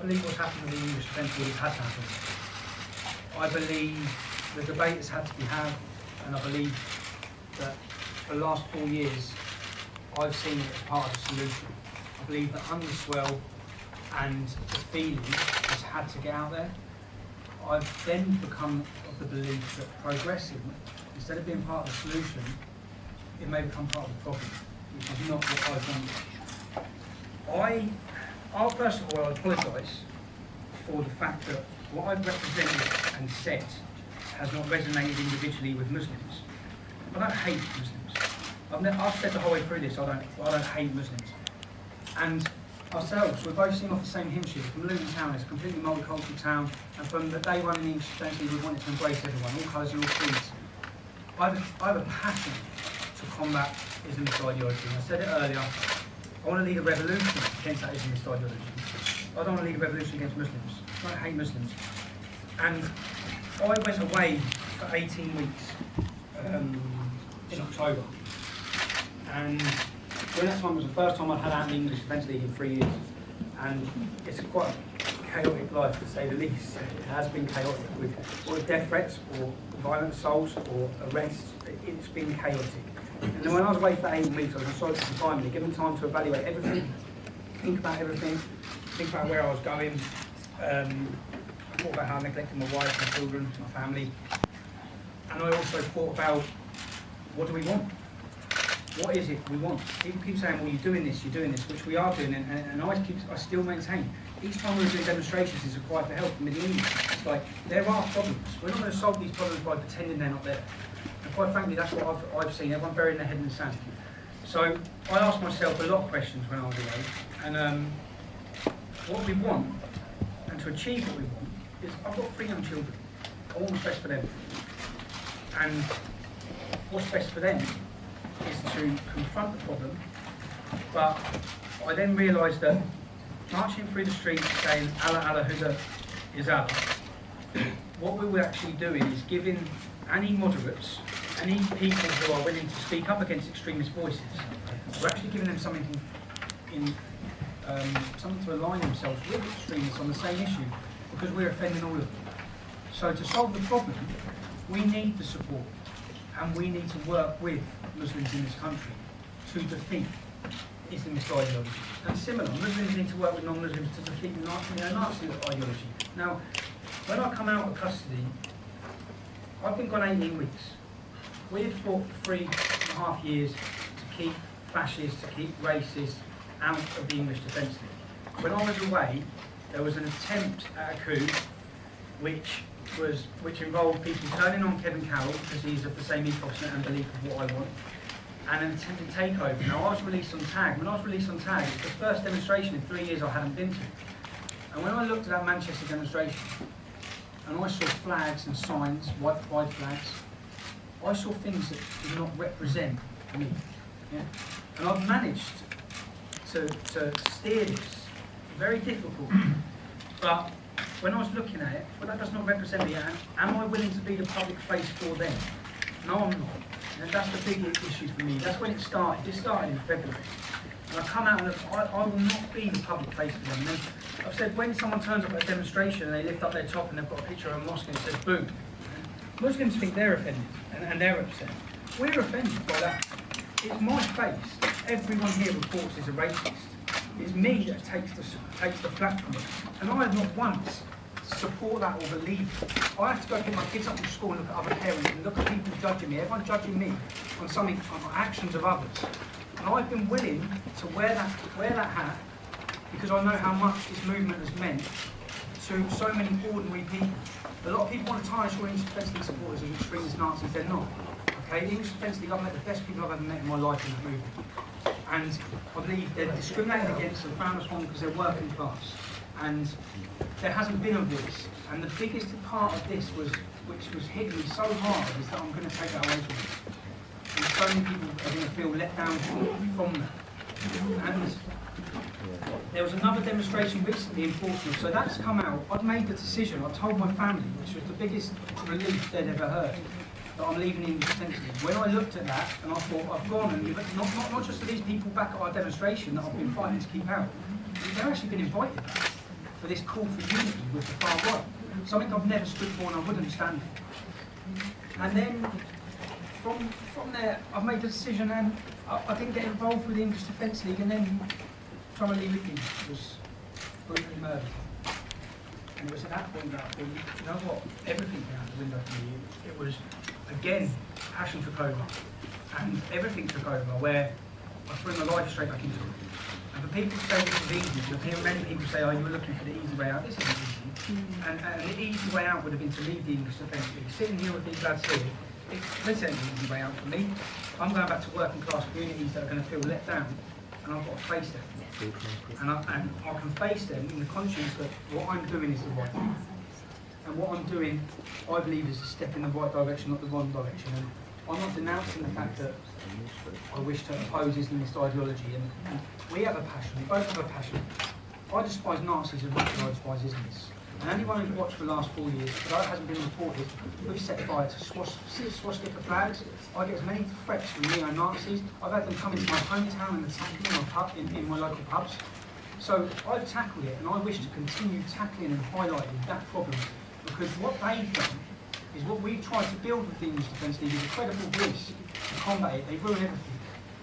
believe what's happened with the English Defence League has happened. I believe the debate has had to be had, and I believe that for the last 4 years, I've seen it as part of the solution. I believe that underswell and the feeling has had to get out there. I've then become of the belief that progressive, instead of being part of the solution, it may become part of the problem, which is not what I want. I'll first of all apologise for the fact that what I've represented and said has not resonated individually with Muslims. I don't hate Muslims. I've said the whole way through this, I don't hate Muslims. And ourselves, we're both singing off the same hymn sheet. From Luton Town, it's a completely multicultural town, and from the day one in the English Defence League, we wanted to embrace everyone, all colours and all creeds. I have a passion to combat Islamist ideology, and I said it earlier, I want to lead a revolution against that Islamist ideology. I don't want to lead a revolution against Muslims. I don't hate Muslims. And I went away for 18 weeks in October. And during that time was the first time I'd had out in the English Defence League in 3 years. And it's quite a chaotic life, to say the least. It has been chaotic with death threats or violent assaults or arrests. It's been chaotic. And then when I was away for 8 weeks, I was consulted with the family, given time to evaluate everything, think about everything, think about where I was going. I thought about how I neglected my wife, my children, my family. And I also thought about, what do we want? What is it we want? People keep saying, well, you're doing this, which we are doing, and I still maintain. Each time we're doing demonstrations, it's a cry for help from the English. It's like, there are problems. We're not going to solve these problems by pretending they're not there. And quite frankly, that's what I've seen, everyone burying their head in the sand. So I asked myself a lot of questions when I was away, and what we want, and to achieve what we want, is I've got 3 young children. I want what's best for them. And what's best for them is to confront the problem, but I then realised that marching through the streets saying Allah Allah Huda is Allah, what we were actually doing is giving any moderates, any people who are willing to speak up against extremist voices, we're actually giving them something something to align themselves with extremists on the same issue, because we're offending all of them. So to solve the problem, we need the support, and we need to work with Muslims in this country to defeat Islamist ideology. And similar, Muslims need to work with non-Muslims to defeat Nazi ideology. Now, when I come out of custody, I've been gone 18 weeks. We've fought for 3.5 years to keep fascists, to keep racists out of the English Defence League. When I was away, there was an attempt at a coup which involved people turning on Kevin Carroll, because he's of the same ethos and belief of what I want, and an attempted takeover. Now, I was released on TAG. When I was released on TAG, it was the first demonstration in 3 years I hadn't been to. And when I looked at that Manchester demonstration, and I saw flags and signs, white pride flags, I saw things that did not represent me. Yeah? And I've managed to steer this. Very difficult. But when I was looking at it, well, that does not represent me. Am I willing to be the public face for them? No, I'm not. And that's the big issue for me. That's when it started. It started in February. And I come out and I will not be the public face for them. And I've said, when someone turns up at a demonstration and they lift up their top and they've got a picture of a mosque and it says boom, Muslims think they're offended and they're upset. We're offended by that. It's my face that everyone here reports is a racist. It's me that takes the flak from it. And I have not once support that or believe it. I have to go pick my kids up from school and look at other parents and look at people judging me. Everyone judging me on something, on actions of others. And I've been willing to wear that hat because I know how much this movement has meant to so many ordinary people. A lot of people want to tarnish all English Defence League supporters as extremist Nazis. They're not. Okay, the English Defence League, I've met the best people I've ever met in my life in the movement. And I believe they're discriminated against and found us wrong because they're working class. And there hasn't been of this. And the biggest part of this which was hitting me so hard, is that I'm going to take that away from them. And so many people are going to feel let down from that. And there was another demonstration recently in Portsmouth, so that's come out. I've made the decision, I told my family, which was the biggest relief they'd ever heard, that I'm leaving English Defence League. When I looked at that, and I thought, I've gone, and not just for these people back at our demonstration that I've been fighting to keep out, they've actually been invited. for this call for unity with the far right. Something I've never stood for and I wouldn't stand for. And then from there, I've made the decision, and I didn't get involved with the English Defence League, and then Charlie Lee Rigby was brutally murdered. And it was at that point that I thought, you know what, everything went out the window for me. It was, again, passion took over, and everything took over, where I threw my life straight back into it. And for people to say this is easy, you'll hear many people say, oh, you were looking for the easy way out. This isn't easy. And the easy way out would have been to leave the English Defence League. Sitting here with these lads here, this ain't the easy way out for me. I'm going back to working class communities that are going to feel let down, and I've got to face them. And I can face them in the conscience that what I'm doing is the right thing. And what I'm doing, I believe, is a step in the right direction, not the wrong direction. And I'm not denouncing the fact that I wish to oppose Islamist ideology. And we have a passion, we both have a passion. I despise Nazis as much as I despise Islamists. And anyone who's watched for the last 4 years, although it hasn't been reported, we've set fire to swastika flags. I get as many threats from neo-Nazis. I've had them come into my hometown and attack me in my local pubs. So I've tackled it, and I wish to continue tackling and highlighting that problem, because what they've done is what we've tried to build with the English Defence League is a credible voice to combat it. They ruin everything.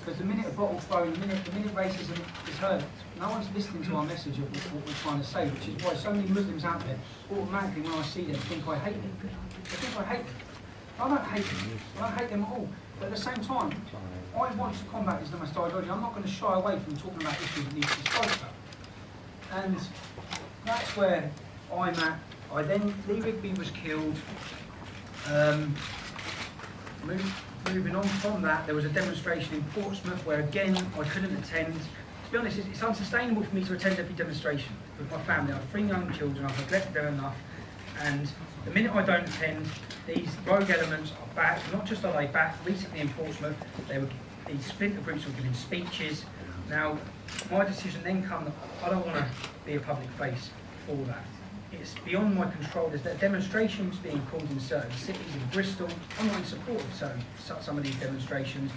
Because the minute a bottle thrown, the minute racism is heard, no one's listening to our message of what we're trying to say, which is why so many Muslims out there automatically, when I see them, think I hate them. They think I hate them. I don't hate them. I don't hate them at all. But at the same time, I want to combat Islamist ideology. I'm not going to shy away from talking about issues that need to be spoken about. And that's where I'm at. Lee Rigby was killed. Moving on from that, there was a demonstration in Portsmouth where, again, I couldn't attend. To be honest, it's unsustainable for me to attend every demonstration with my family. I have 3 young children, I've neglected them enough, and the minute I don't attend, these rogue elements are back. Not just are they back, recently in Portsmouth, these splinter groups were giving speeches. Now, my decision then come that I don't want to be a public face for that. It's beyond my control. There's demonstrations being called in certain cities. In Bristol, I'm not in support of some of these demonstrations,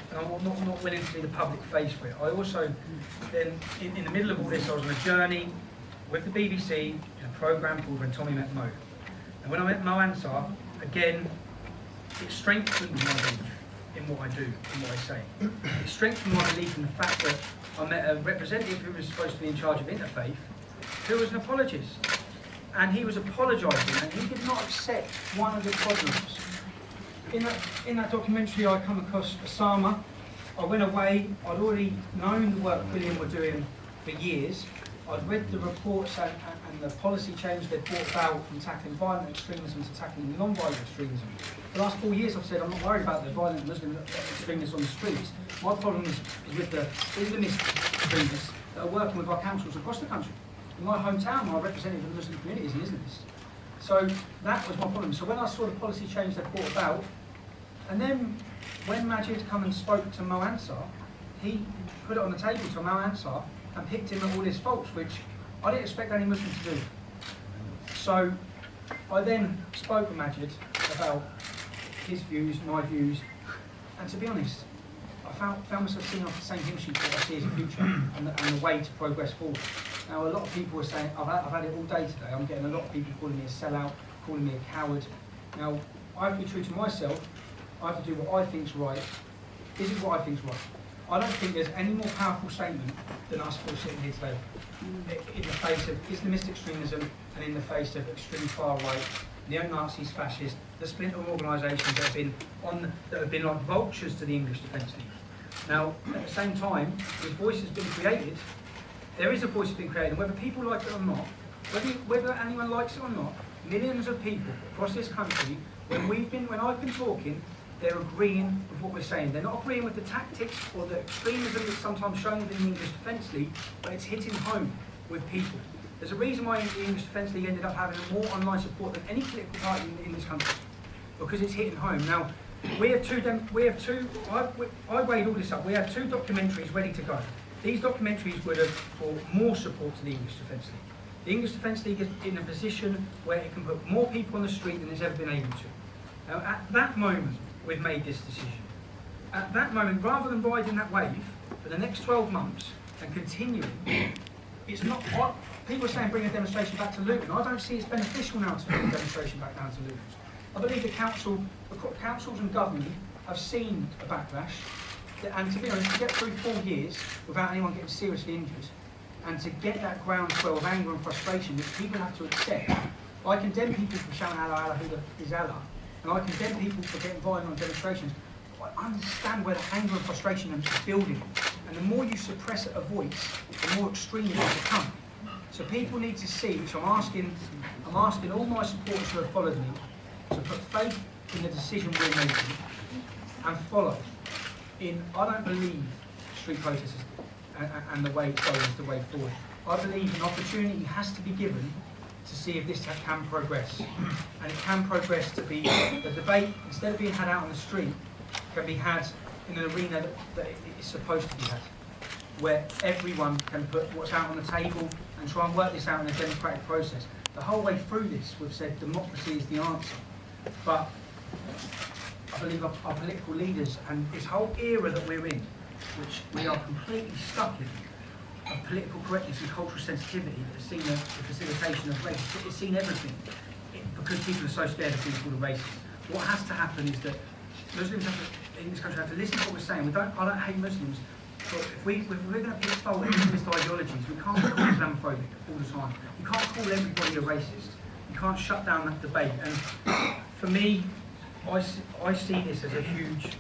and I'm not willing to be the public face for it. I also, then, in the middle of all this, I was on a journey with the BBC in a programme called When Tommy Met Mo. And when I met Mo Ansar, again, it strengthened my belief in what I do and what I say. It strengthened my belief in the fact that I met a representative who was supposed to be in charge of interfaith, who was an apologist. And he was apologising, and he did not accept one of the problems. In that documentary, I come across Osama. I went away. I'd already known the work Quilliam were doing for years. I'd read the reports and the policy change they'd brought about from tackling violent extremism to tackling non-violent extremism. For the last 4 years, I've said I'm not worried about the violent Muslim extremists on the streets. My problem is with the Islamist extremists that are working with our councils across the country. In my hometown, my representative of the Muslim community is an Islamist. So that was my problem. So when I saw the policy change they brought about, and then when Majid come and spoke to Mo Ansar, he put it on the table to Mo Ansar and picked him at all his faults, which I didn't expect any Muslim to do. So I then spoke with Majid about his views, my views, and to be honest, I found myself singing off the same hymn sheet that I see as a future and the way to progress forward. Now, a lot of people are saying, I've had it all day today, I'm getting a lot of people calling me a sellout, calling me a coward. Now, I have to be true to myself, I have to do what I think's right. This is what I think's right. I don't think there's any more powerful statement than us four sitting here today, in the face of Islamist extremism and in the face of extreme far right, neo-Nazis, fascists, the splinter organisations that have been like vultures to the English Defence League. Now, at the same time, this voice has been created. There is a voice that's been created, and whether people like it or not, whether anyone likes it or not, millions of people across this country, when I've been talking, they're agreeing with what we're saying. They're not agreeing with the tactics or the extremism that's sometimes shown within the English Defence League, but it's hitting home with people. There's a reason why the English Defence League ended up having more online support than any political party in this country, because it's hitting home. Now, I weighed all this up. We have 2 documentaries ready to go. These documentaries would have brought more support to the English Defence League. The English Defence League is in a position where it can put more people on the street than it's ever been able to. Now, at that moment, we've made this decision. At that moment, rather than riding that wave for the next 12 months and continuing, it's not. people are saying bring a demonstration back to Luton. I don't see it's beneficial now to bring a demonstration back down to Luton. I believe the councils and government have seen a backlash, and to be honest, to get through 4 years without anyone getting seriously injured, and to get that groundswell of anger and frustration which people have to accept. I condemn people for shouting Allah, Allah, who is Allah, and I condemn people for getting violent on demonstrations. I understand where the anger and frustration is building, and the more you suppress a voice, the more extreme it will become. So people need to see, which I'm asking all my supporters who have followed me, to put faith in the decision we're making and follow in. I don't believe street protests and the way it goes is the way forward. I believe an opportunity has to be given to see if this can progress, and it can progress to be the debate, instead of being had out on the street, can be had in an arena that it's supposed to be had, where everyone can put what's out on the table and try and work this out in a democratic process. The whole way through this, we've said democracy is the answer, but I believe our political leaders and this whole era that we're in, which we are completely stuck in, of political correctness and cultural sensitivity, that has seen the facilitation of race, it's seen everything, because people are so scared of being called a racist. What has to happen is that Muslims in this country have to listen to what we're saying. I don't hate Muslims, but if we're going to pick fault at Islamist ideologies, we can't be called Islamophobic all the time. You can't call everybody a racist. You can't shut down that debate. And for me, I see this as a huge,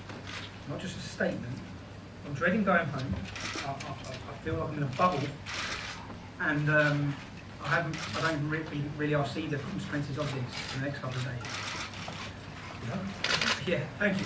not just a statement. I'm dreading going home. I feel like I'm in a bubble, and I don't really see the consequences of this in the next couple of days. Yeah, thank you.